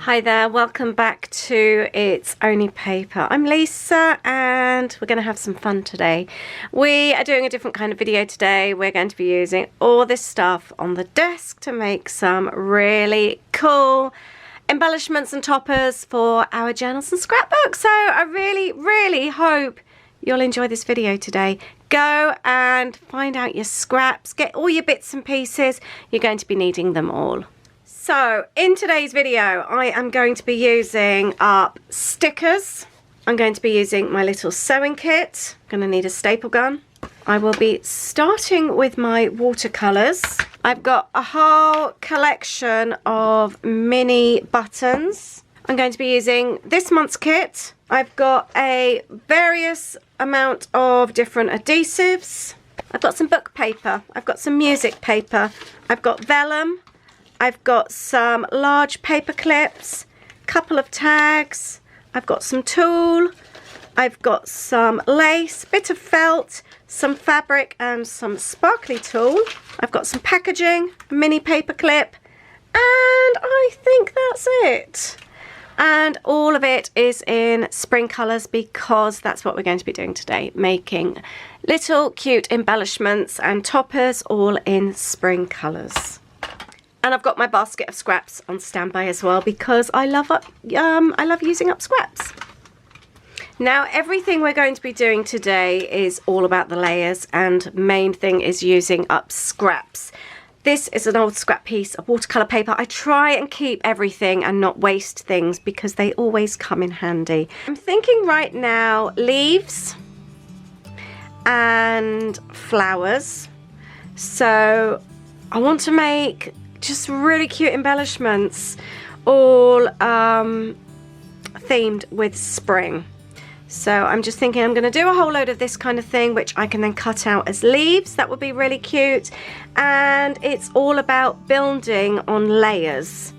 Hi there, welcome back to It's Only Paper. I'm Lisa and we're going to have some fun today. We are doing a different kind of video today. We're going to be using all this stuff on the desk to make some really cool embellishments and toppers for our journals and scrapbooks. So I really hope you'll enjoy this video today. Go and find out your scraps, get all your bits and pieces. You're going to be needing them all. So in today's video, I am going to be using up stickers. I'm going to be using my little sewing kit. I'm going to need a staple gun. I will be starting with my watercolors. I've got a whole collection of mini buttons. I'm going to be using this month's kit. I've got a various amount of different adhesives. I've got some book paper. I've got some music paper. I've got vellum. I've got some large paper clips, couple of tags, I've got some tulle, I've got some lace, bit of felt, some fabric and some sparkly tulle. I've got some packaging, a mini paper clip, and I think that's it. And all of it is in spring colours because that's what we're going to be doing today, making little cute embellishments and toppers all in spring colours. And I've got my basket of scraps on standby as well because I love using up scraps. Now everything we're going to be doing today is all about the layers, and main thing is using up scraps. This is an old scrap piece of watercolour paper. I try and keep everything and not waste things because they always come in handy. I'm thinking right now leaves and flowers. So I want to make just really cute embellishments, all themed with spring. So I'm just thinking I'm going to do a whole load of this kind of thing, which I can then cut out as leaves. That would be really cute. And it's all about building on layers.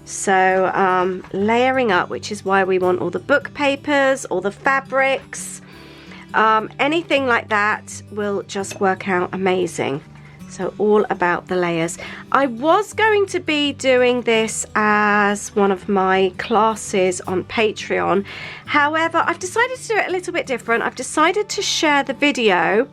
So layering up, which is why we want all the book papers, all the fabrics, anything like that will just work out amazing. So all about the layers. I was going to be doing this as one of my classes on Patreon. However, I've decided to do it a little bit different. I've decided to share the video,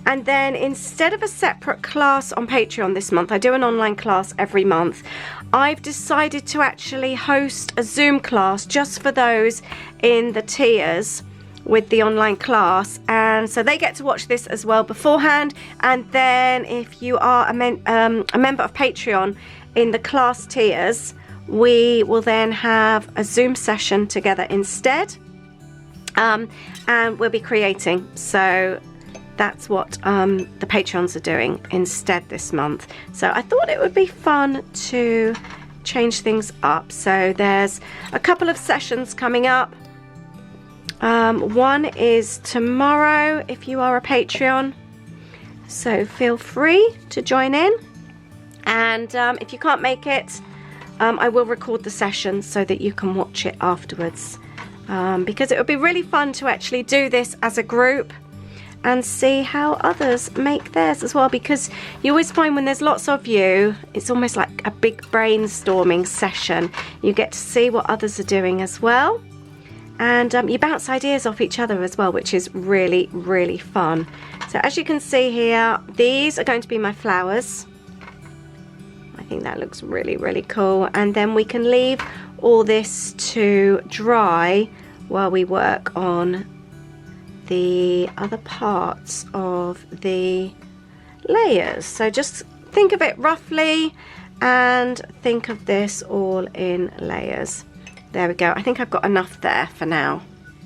and then instead of a separate class on Patreon this month, I do an online class every month. I've decided to actually host a Zoom class just for those in the tiers with the online class, and so they get to watch this as well beforehand. And then if you are a member of Patreon in the class tiers, we will then have a Zoom session together instead, and we'll be creating. So that's what the Patreons are doing instead this month. So I thought it would be fun to change things up. So there's a couple of sessions coming up. One is tomorrow if you are a Patreon, so feel free to join in. And if you can't make it, I will record the session so that you can watch it afterwards, because it would be really fun to actually do this as a group and see how others make theirs as well, because you always find when there's lots of you, it's almost like a big brainstorming session. You get to see what others are doing as well. And you bounce ideas off each other as well, which is really fun. So as you can see here, these are going to be my flowers. I think that looks really cool. And then we can leave all this to dry while we work on the other parts of the layers. So just think of it roughly and think of this all in layers. There we go. I think I've got enough there for now.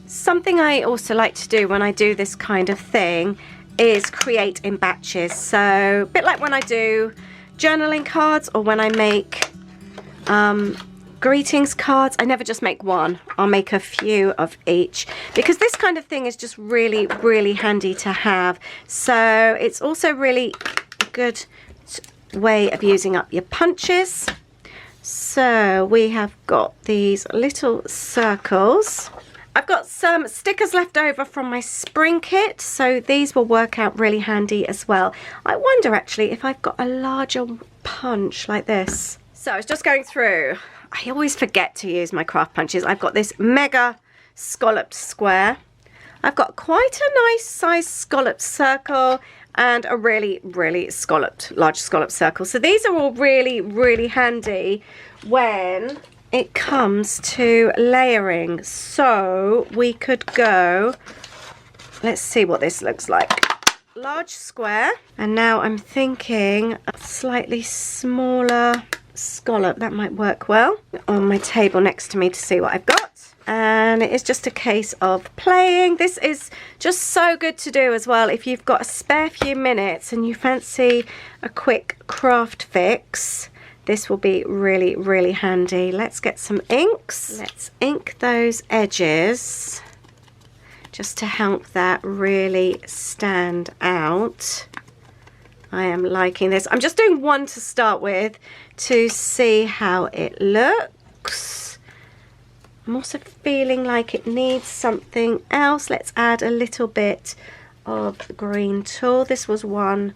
Something I also like to do when I do this kind of thing is create in batches. So a bit like when I do journaling cards or when I make greetings cards, I never just make one. I'll make a few of each because this kind of thing is just really handy to have. So it's also really a good way of using up your punches. So we have got these little circles. I've got some stickers left over from my spring kit, so these will work out really handy as well. I wonder actually if I've got a larger punch like this. So I was just going through. I always forget to use my craft punches. I've got this mega scalloped square. I've got quite a nice size scalloped circle and a really, really large scalloped circle. So these are all really, really handy when it comes to layering. So we could go, let's see what this looks like. Large square, and now I'm thinking a slightly smaller scallop. That might work well on my table next to me to see what I've got. And it is just a case of playing. This is just so good to do as well if you've got a spare few minutes and you fancy a quick craft fix. This will be really, really handy. Let's get some inks. Let's ink those edges just to help that really stand out. I am liking this. I'm just doing one to start with to see how it looks. I'm also feeling like it needs something else. Let's add a little bit of green tulle. This was one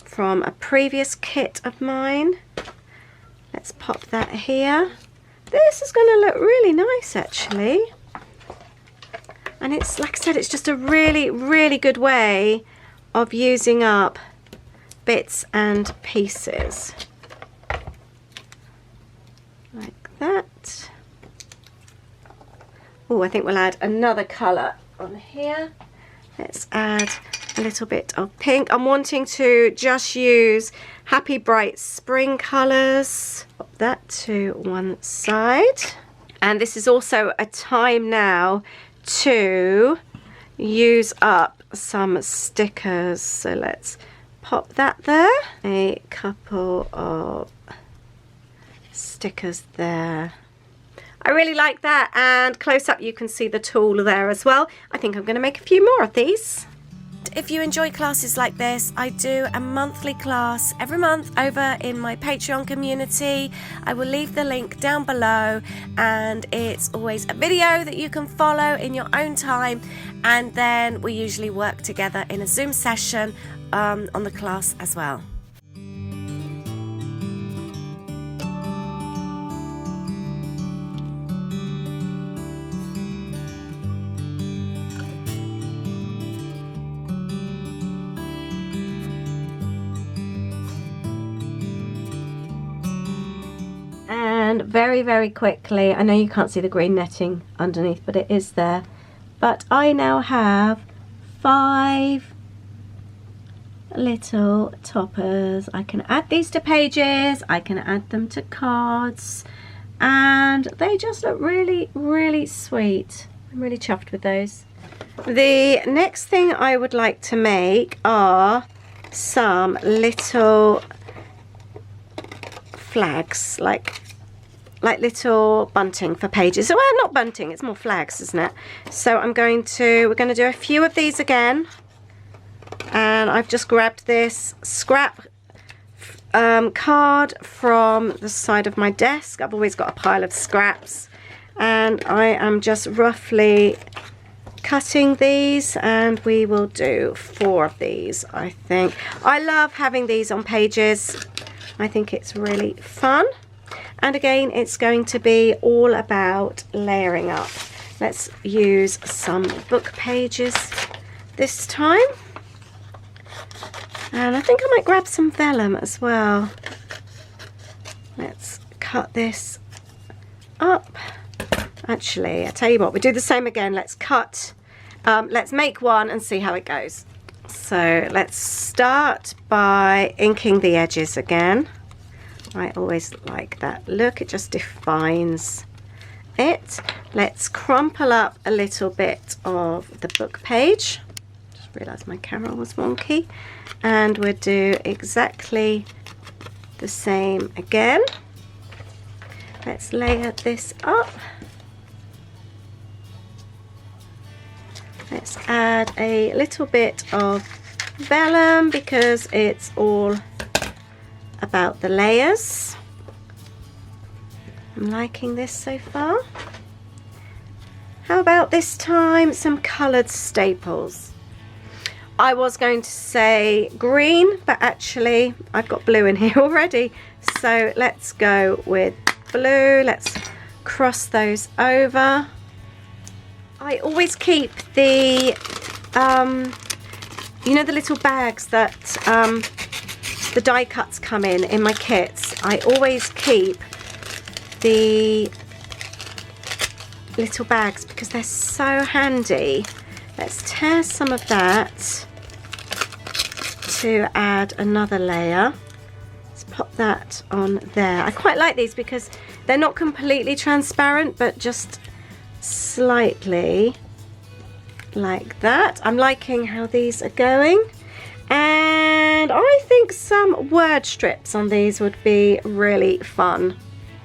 from a previous kit of mine. Let's pop that here. This is going to look really nice actually. And it's, like I said, it's just a really, really good way of using up bits and pieces. Like that. Oh, I think we'll add another colour on here. Let's add a little bit of pink. I'm wanting to just use Happy Bright Spring colours. Pop that to one side. And this is also a time now to use up some stickers, so let's pop that there. A couple of stickers there. I really like that, and close up you can see the tool there as well. I think I'm going to make a few more of these. If you enjoy classes like this, I do a monthly class every month over in my Patreon community. I will leave the link down below, and it's always a video that you can follow in your own time, and then we usually work together in a Zoom session on the class as well. And very, very quickly, I know you can't see the green netting underneath, but it is there. But I now have 5 little toppers. I can add these to pages, I can add them to cards, and they just look really, really sweet. I'm really chuffed with those. The next thing I would like to make are some little flags, like little bunting for pages. Well, not bunting, it's more flags, isn't it? So we're going to do a few of these again. And I've just grabbed this scrap card from the side of my desk. I've always got a pile of scraps, and I am just roughly cutting these, and we will do 4 of these, I think. I love having these on pages. I think it's really fun. And again, it's going to be all about layering up. Let's use some book pages this time. And I think I might grab some vellum as well. Let's cut this up. Actually, I tell you what, we do the same again. Let's cut, let's make one and see how it goes. So let's start by inking the edges again. I always like that look, it just defines it. Let's crumple up a little bit of the book page. Just realised my camera was wonky. And we'll do exactly the same again. Let's layer this up. Let's add a little bit of vellum because it's all about the layers. I'm liking this so far. How about this time some coloured staples? I was going to say green, but actually I've got blue in here already. So let's go with blue. Let's cross those over. I always keep the, you know, the little bags that the die cuts come in my kits. I always keep the little bags because they're so handy. Let's tear some of that to add another layer. Let's pop that on there. I quite like these because they're not completely transparent, but just slightly like that. I'm liking how these are going, and I think some word strips on these would be really fun.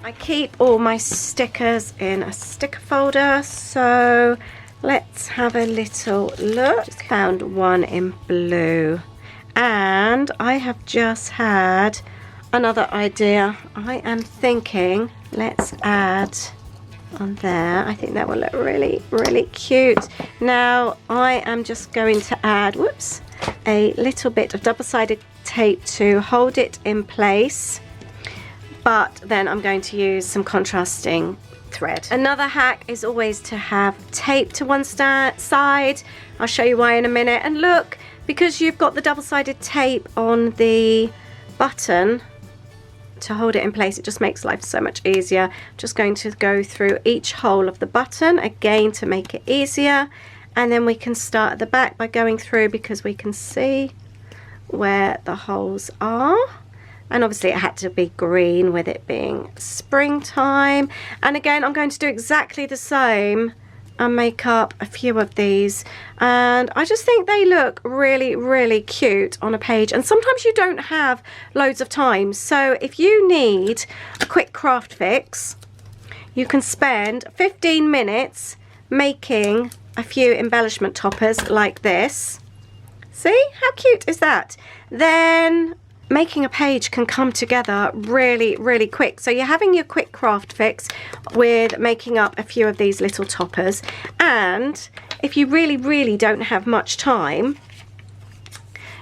I keep all my stickers in a sticker folder, so let's have a little look. Just found one in blue, and I have just had another idea. I am thinking let's add on there. I think that will look really, really cute. Now I am just going to add, whoops, a little bit of double-sided tape to hold it in place, but then I'm going to use some contrasting thread. Another hack is always to have tape to one side. I'll show you why in a minute. And look, because you've got the double-sided tape on the button to hold it in place, it just makes life so much easier. I'm just going to go through each hole of the button again to make it easier, and then we can start at the back by going through, because we can see where the holes are. And obviously it had to be green with it being springtime. And again, I'm going to do exactly the same and make up a few of these, and I just think they look really, really cute on a page. And sometimes you don't have loads of time, so if you need a quick craft fix, you can spend 15 minutes making a few embellishment toppers like this. See how cute is that? Then making a page can come together really, really quick. So you're having your quick craft fix with making up a few of these little toppers. And if you really, really don't have much time,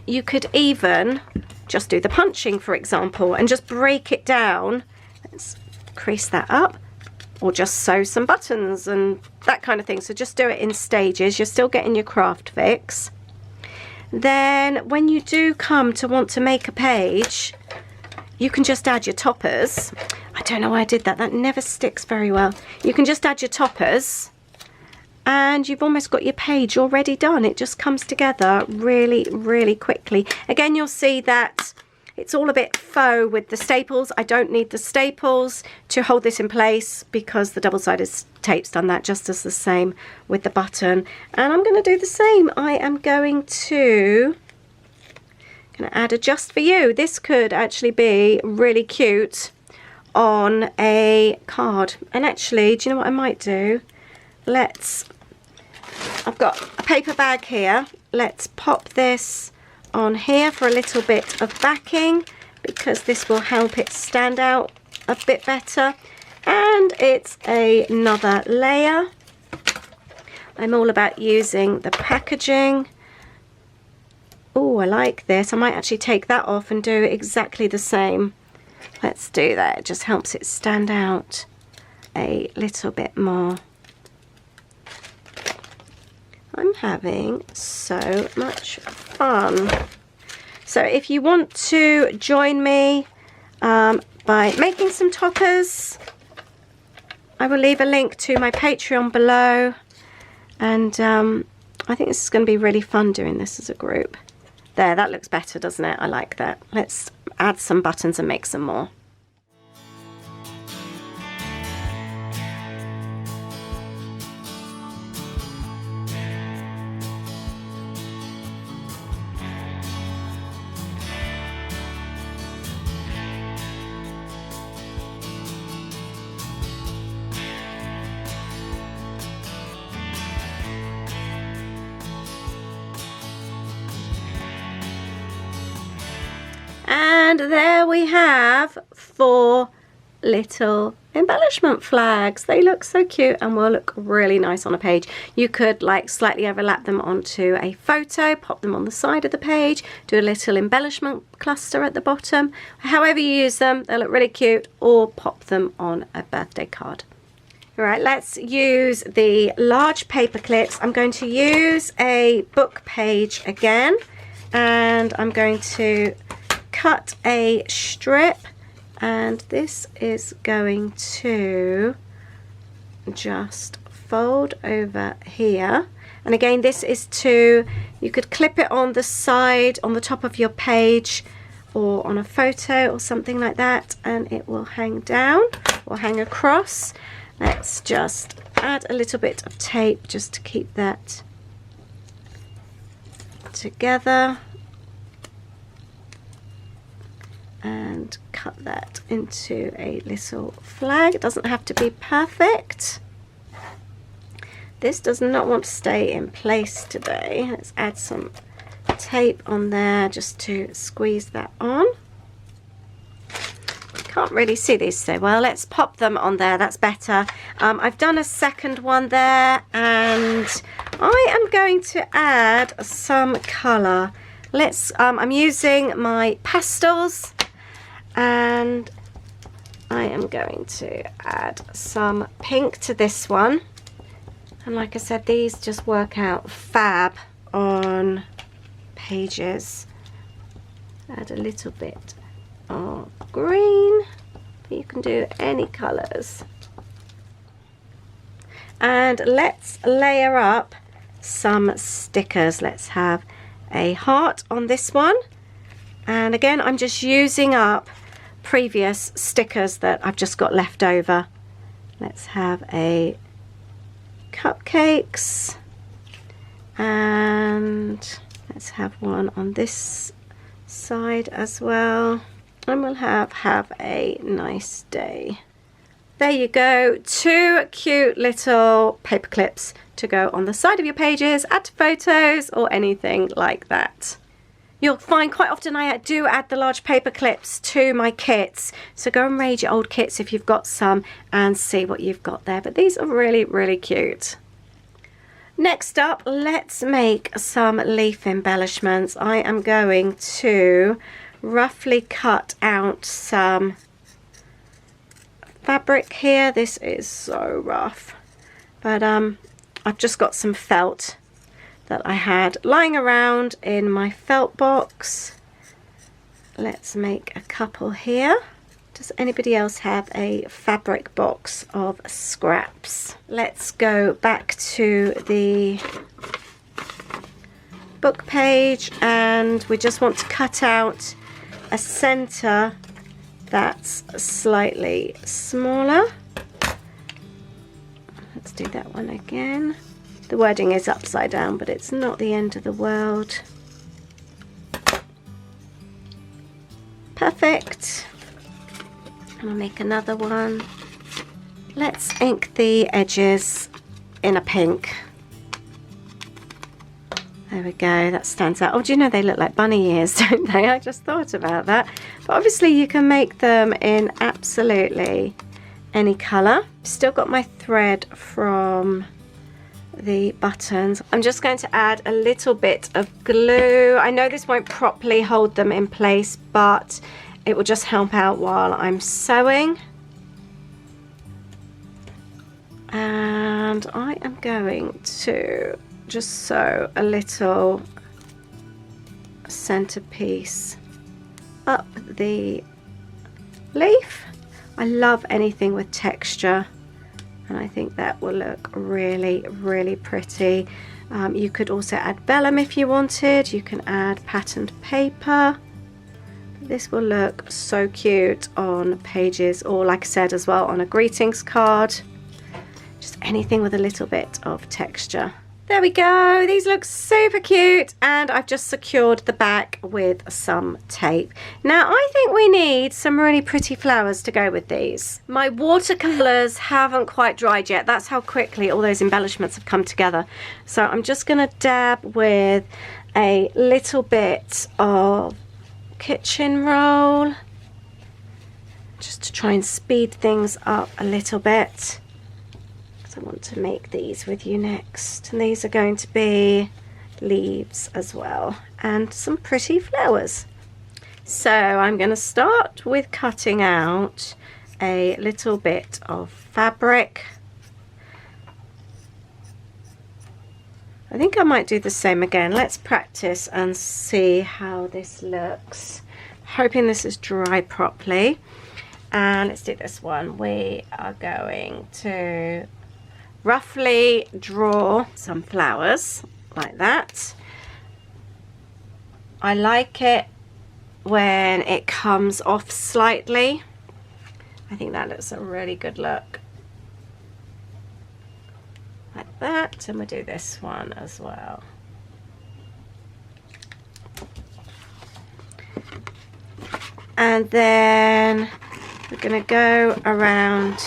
you could even just do the punching, for example, and just break it down. Let's crease that up, or just sew some buttons and that kind of thing. So just do it in stages. You're still getting your craft fix. Then when you do come to want to make a page, you can just add your toppers. I don't know why I did that. That never sticks very well. You can just add your toppers and you've almost got your page already done. It just comes together really, really quickly. Again, you'll see that it's all a bit faux with the staples. I don't need the staples to hold this in place because the double-sided tape's done that, just as the same with the button. And I'm going to do the same. I am going to add a just for you. This could actually be really cute on a card. And actually, do you know what I might do? I've got a paper bag here. Let's pop this on here for a little bit of backing, because this will help it stand out a bit better. And it's another layer. I'm all about using the packaging. Oh, I like this. I might actually take that off and do exactly the same. Let's do that. It just helps it stand out a little bit more. I'm having so much fun. So if you want to join me by making some toppers, I will leave a link to my Patreon below. And I think this is going to be really fun doing this as a group. There, that looks better, doesn't it? I like that. Let's add some buttons and make some more. And there we have 4 little embellishment flags. They look so cute and will look really nice on a page. You could like slightly overlap them onto a photo, pop them on the side of the page, do a little embellishment cluster at the bottom. However you use them, they look really cute, or pop them on a birthday card. All right, let's use the large paper clips. I'm going to use a book page again, and I'm going to cut a strip, and this is going to just fold over here. And again, this is you could clip it on the side, on the top of your page, or on a photo or something like that, and it will hang down or hang across. Let's just add a little bit of tape just to keep that together, and cut that into a little flag. It doesn't have to be perfect. This does not want to stay in place today. Let's add some tape on there just to squeeze that on. Can't really see these so well. Let's pop them on there, that's better. I've done a second one there, and I am going to add some colour. I'm using my pastels, and I am going to add some pink to this one. And like I said, these just work out fab on pages. Add a little bit of green, but you can do any colours. And let's layer up some stickers. Let's have a heart on this one, and again I'm just using up previous stickers that I've just got left over. Let's have a cupcakes, and let's have one on this side as well, and we'll have a nice day. There you go, 2 cute little paper clips to go on the side of your pages, add to photos or anything like that. You'll find quite often I do add the large paper clips to my kits, so go and raid your old kits if you've got some and see what you've got there, but these are really, really cute. Next up, let's make some leaf embellishments. I am going to roughly cut out some fabric here. This is so rough, but I've just got some felt that I had lying around in my felt box. Let's make a couple here. Does anybody else have a fabric box of scraps? Let's go back to the book page, and we just want to cut out a center that's slightly smaller. Let's do that one again. The wording is upside down, but it's not the end of the world. Perfect. And I'll make another one. Let's ink the edges in a pink. There we go, that stands out. Oh, do you know they look like bunny ears, don't they? I just thought about that. But obviously you can make them in absolutely any colour. Still got my thread from the buttons. I'm just going to add a little bit of glue. I know this won't properly hold them in place, but it will just help out while I'm sewing. And I am going to just sew a little centerpiece up the leaf. I love anything with texture, and I think that will look really, really pretty. You could also add vellum if you wanted. You can add patterned paper. This will look so cute on pages, or like I said as well, on a greetings card. Just anything with a little bit of texture. There we go, these look super cute, and I've just secured the back with some tape. Now I think we need some really pretty flowers to go with these. My watercolours haven't quite dried yet. That's how quickly all those embellishments have come together. So I'm just going to dab with a little bit of kitchen roll just to try try and speed things up a little bit, because I want to make these with you next. And these are going to be leaves as well, and some pretty flowers. So I'm going to start with cutting out a little bit of fabric. I think I might do the same again. Let's practice and see how this looks. Hoping this is dry properly. And let's do this one. We are going to roughly draw some flowers like that. I like it when it comes off slightly. I think that looks a really good look. Like that, and we'll do this one as well. And then we're going to go around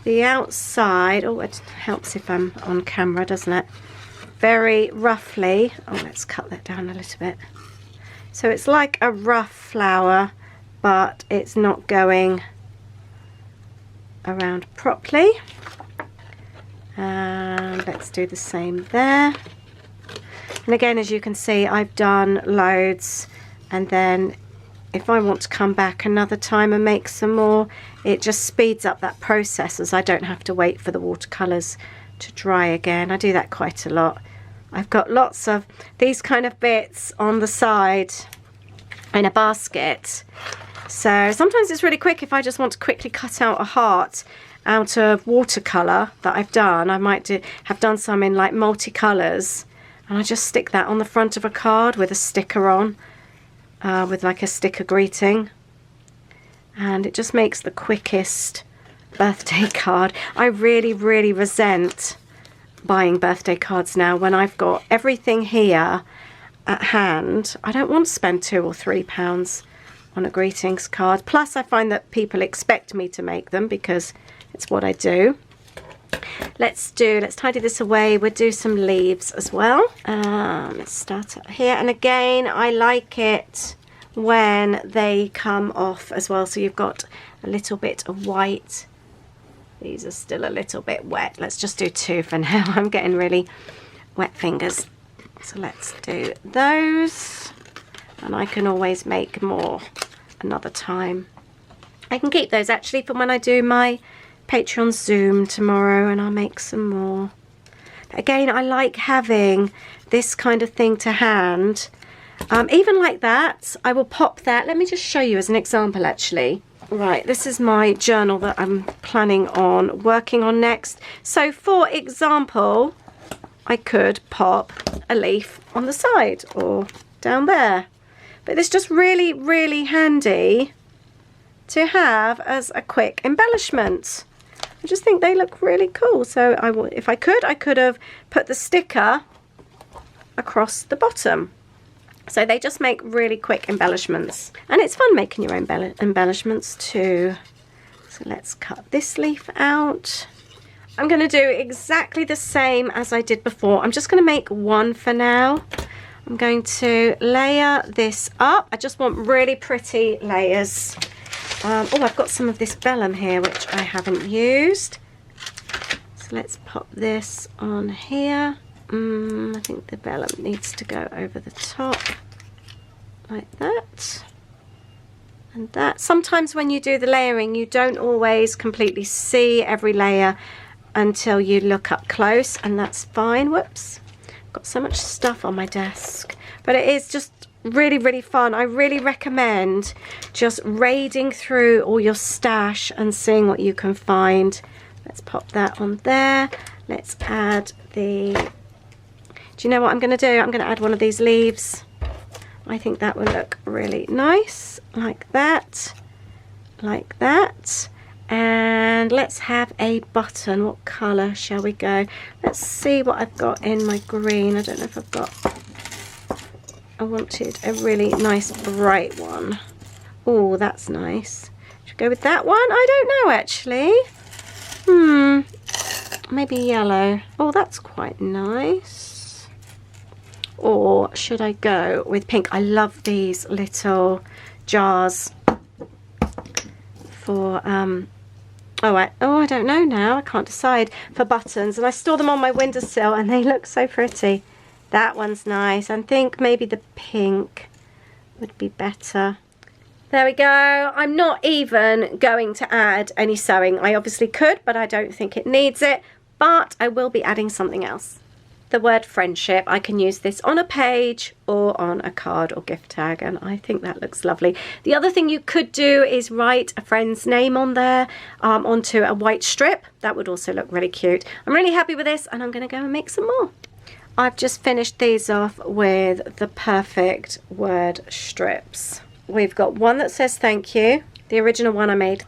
the outside. Oh, it helps if I'm on camera, doesn't it? Very roughly. Oh, let's cut that down a little bit. So it's like a rough flower, but it's not going around properly. And let's do the same there. And again, as you can see, I've done loads, and then if I want to come back another time and make some more, it just speeds up that process, as I don't have to wait for the watercolours to dry again. I do that quite a lot. I've got lots of these kind of bits on the side in a basket, so sometimes it's really quick. If I just want to quickly cut out a heart out of watercolour that I've done, I might have done some in like multicolours, and I just stick that on the front of a card with a sticker on, with like a sticker greeting, and it just makes the quickest birthday card. I really resent buying birthday cards now when I've got everything here at hand. I don't want to spend £2 or £3 on a greetings card. Plus I find that people expect me to make them because it's what I do. Let's tidy this away. We'll do some leaves as well. Let's start up here, and again I like it when they come off as well, so you've got a little bit of white. These are still a little bit wet. Let's just do 2 for now. I'm getting really wet fingers, so let's do those, and I can always make more another time. I can keep those actually for when I do my Patreon Zoom tomorrow, and I'll make some more. But again, I like having this kind of thing to hand. Even like that, I will pop that. Let me just show you as an example actually. Right, this is my journal that I'm planning on working on next. So for example, I could pop a leaf on the side or down there. But it's just really handy to have as a quick embellishment. I just think they look really cool. So if I could have put the sticker across the bottom. So they just make really quick embellishments, and it's fun making your own embellishments too. So let's cut this leaf out. I'm going to do exactly the same as I did before. I'm just going to make one for now. I'm going to layer this up. I just want really pretty layers. Oh, I've got some of this vellum here which I haven't used. So let's pop this on here. I think the vellum needs to go over the top like that and that. Sometimes when you do the layering, you don't always completely see every layer until you look up close, and that's fine. Whoops, got so much stuff on my desk, but it is just really fun. I really recommend just raiding through all your stash and seeing what you can find. Let's pop that on there. Let's add the... Do you know what I'm going to do? I'm going to add one of these leaves. I think that will look really nice, like that, like that. And let's have a button. What colour shall we go? Let's see what I've got in my green. I don't know if I've got... I wanted a really nice bright one. Oh, that's nice. Should we go with that one? I don't know actually. Maybe yellow. Oh, that's quite nice. Or should I go with pink? I love these little jars for I don't know now, I can't decide, for buttons, and I store them on my windowsill and they look so pretty. That one's nice. I think maybe the pink would be better. There we go. I'm not even going to add any sewing. I obviously could, but I don't think it needs it, but I will be adding something else. The word friendship, I can use this on a page or on a card or gift tag, and I think that looks lovely. The other thing you could do is write a friend's name on there onto a white strip. That would also look really cute. I'm really happy with this, and I'm going to go and make some more. I've just finished these off with the perfect word strips. We've got one that says thank you, the original one I made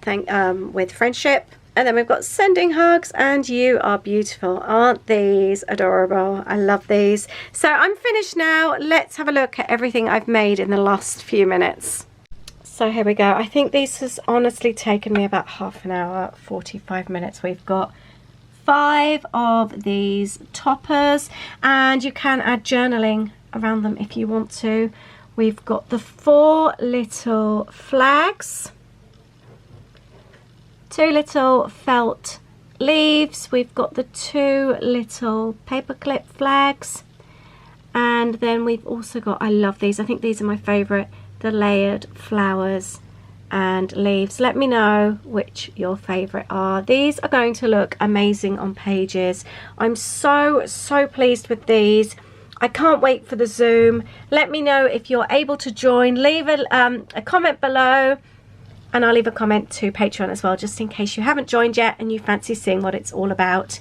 with friendship, and then we've got sending hugs and you are beautiful. Aren't these adorable? I love these. So I'm finished now. Let's have a look at everything I've made in the last few minutes. So here we go. I think this has honestly taken me about half an hour, 45 minutes. We've got 5 of these toppers, and you can add journaling around them if you want to. We've got the 4 little flags, 2 little felt leaves, we've got the 2 little paperclip flags, and then we've also got, I love these, I think these are my favourite, the layered flowers and leaves. Let me know which your favourite are. These are going to look amazing on pages. I'm so pleased with these. I can't wait for the Zoom. Let me know if you're able to join. Leave a comment below, and I'll leave a comment to Patreon as well, just in case you haven't joined yet and you fancy seeing what it's all about.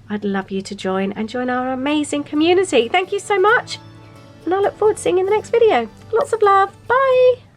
I'd love you to join and join our amazing community. Thank you so much, and I look forward to seeing you in the next video. Lots of love. Bye.